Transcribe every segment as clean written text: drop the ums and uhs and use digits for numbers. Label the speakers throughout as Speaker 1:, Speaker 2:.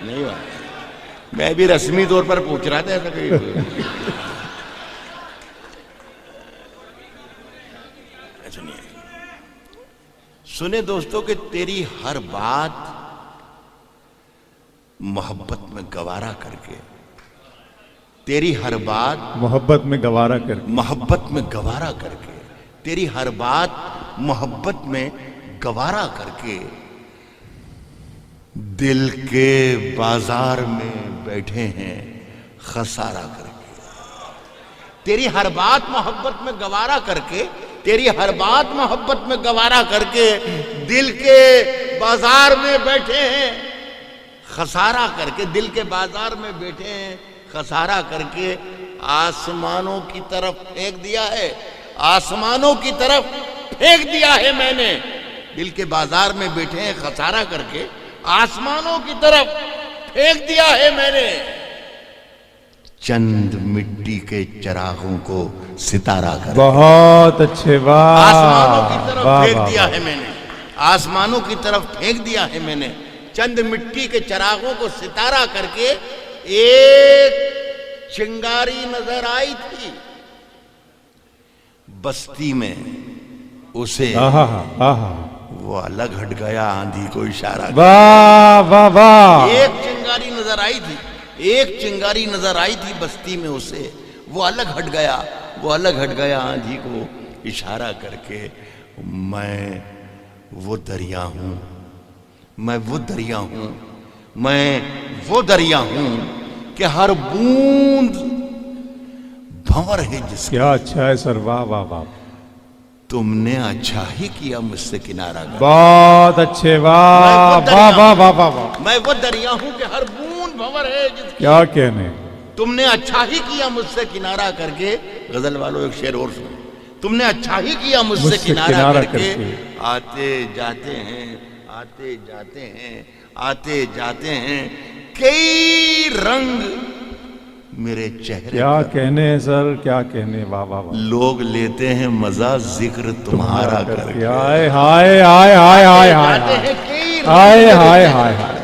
Speaker 1: نہیں ہوا. میں بھی رسمی طور پر پوچھ رہا تھا ایسا کہیں. سنے دوستوں کہ تیری ہر بات محبت میں گوارا کر کے، تیری ہر بات
Speaker 2: محبت میں گوارا کر کے،
Speaker 1: محبت میں گوارا کر کے، تیری ہر بات محبت میں گوارا کر کے، دل کے بازار میں بیٹھے ہیں خسارہ کر کے. تیری ہر بات محبت میں گوارا کر کے، تیری ہر بات محبت میں گوارا کر کے، دل کے بازار میں بیٹھے ہیں خسارہ کر کے، دل کے بازار میں بیٹھے ہیں خسارہ کر کے. آسمانوں کی طرف پھینک دیا ہے، آسمانوں کی طرف پھینک دیا ہے میں نے. دل کے بازار میں بیٹھے ہیں خسارہ کر کے، آسمانوں کی طرف پھینک دیا ہے میں نے. چند مٹی کے چراغوں کو ستارہ کر کے،
Speaker 2: بہت اچھے. واہ
Speaker 1: آسمانوں کی طرف
Speaker 2: واہ
Speaker 1: پھینک
Speaker 2: واہ
Speaker 1: دیا ہے میں نے، آسمانوں کی طرف پھینک دیا ہے میں نے. چند مٹی کے چراغوں کو ستارہ کر کے ایک چنگاری نظر آئی تھی بستی میں، اسے وہ الگ ہٹ گیا آندھی کو اشارہ کر.
Speaker 2: واہ واہ واہ.
Speaker 1: ایک چنگاری نظر آئی تھی، ایک چنگاری نظر آئی تھی بستی میں، اسے وہ الگ ہٹ گیا، وہ الگ ہٹ گیا آندھی کو اشارہ کر کے. میں وہ دریا ہوں، میں وہ دریا ہوں، میں وہ دریا ہوں کہ ہر بوند بھنور ہے جس کی.
Speaker 2: کیا اچھا ہے سر. واہ واہ واہ.
Speaker 1: تم نے اچھا ہی کیا مجھ سے کنارہ کر.
Speaker 2: بہت اچھے. واہ واہ واہ واہ واہ.
Speaker 1: میں وہ دریا ہوں کہ ہر بوند بھنور ہے جس کی.
Speaker 2: کیا کہنے.
Speaker 1: تم نے اچھا ہی کیا مجھ سے کنارہ کر کے. غزل والوں ایک شعر اور سنو. تم نے اچھا ہی کیا مجھ سے کنارہ کر کے. آتے جاتے ہیں، آتے جاتے ہیں، آتے جاتے ہیں کئی رنگ میرے چہرے.
Speaker 2: کیا کہنے سر، کیا کہنے. واہ واہ واہ.
Speaker 1: لوگ لیتے ہیں مزہ ذکر تمہارا کر کے.
Speaker 2: ہائے ہائے ہائے ہائے ہائے ہائے ہائے ہائے ہائے ہائے.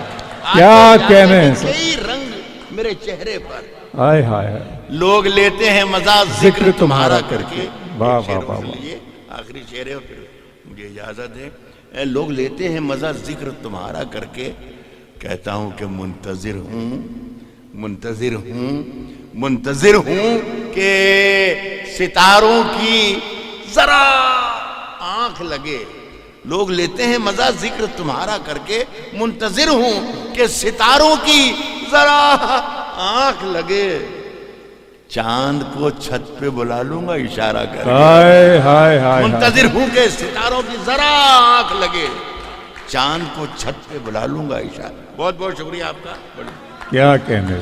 Speaker 2: کیا کہنے سر.
Speaker 1: کئی رنگ میرے چہرے پر.
Speaker 2: ہائے ہائے.
Speaker 1: لوگ لیتے ہیں مزہ ذکر تمہارا کر کے.
Speaker 2: واہ واہ واہ.
Speaker 1: آخری شعر ہے پھر مجھے اجازت ہے. لوگ لیتے ہیں مزہ ذکر تمہارا کر کے. کہتا ہوں کہ منتظر ہوں، منتظر ہوں، منتظر ہوں کہ ستاروں کی ذرا آنکھ لگے. لوگ لیتے ہیں مزہ ذکر تمہارا کر کے. منتظر ہوں کہ ستاروں کی ذرا آنکھ لگے. چاند کو چھت پہ بلا لوں گا اشارہ کر کے.
Speaker 2: ہائے ہائے ہائے.
Speaker 1: منتظر ہوں کہ ستاروں کی ذرا آنکھ لگے. چاند کو چھت پہ بلا لوں گا اشارہ. بہت بہت شکریہ آپ کا.
Speaker 2: کیا کہنے.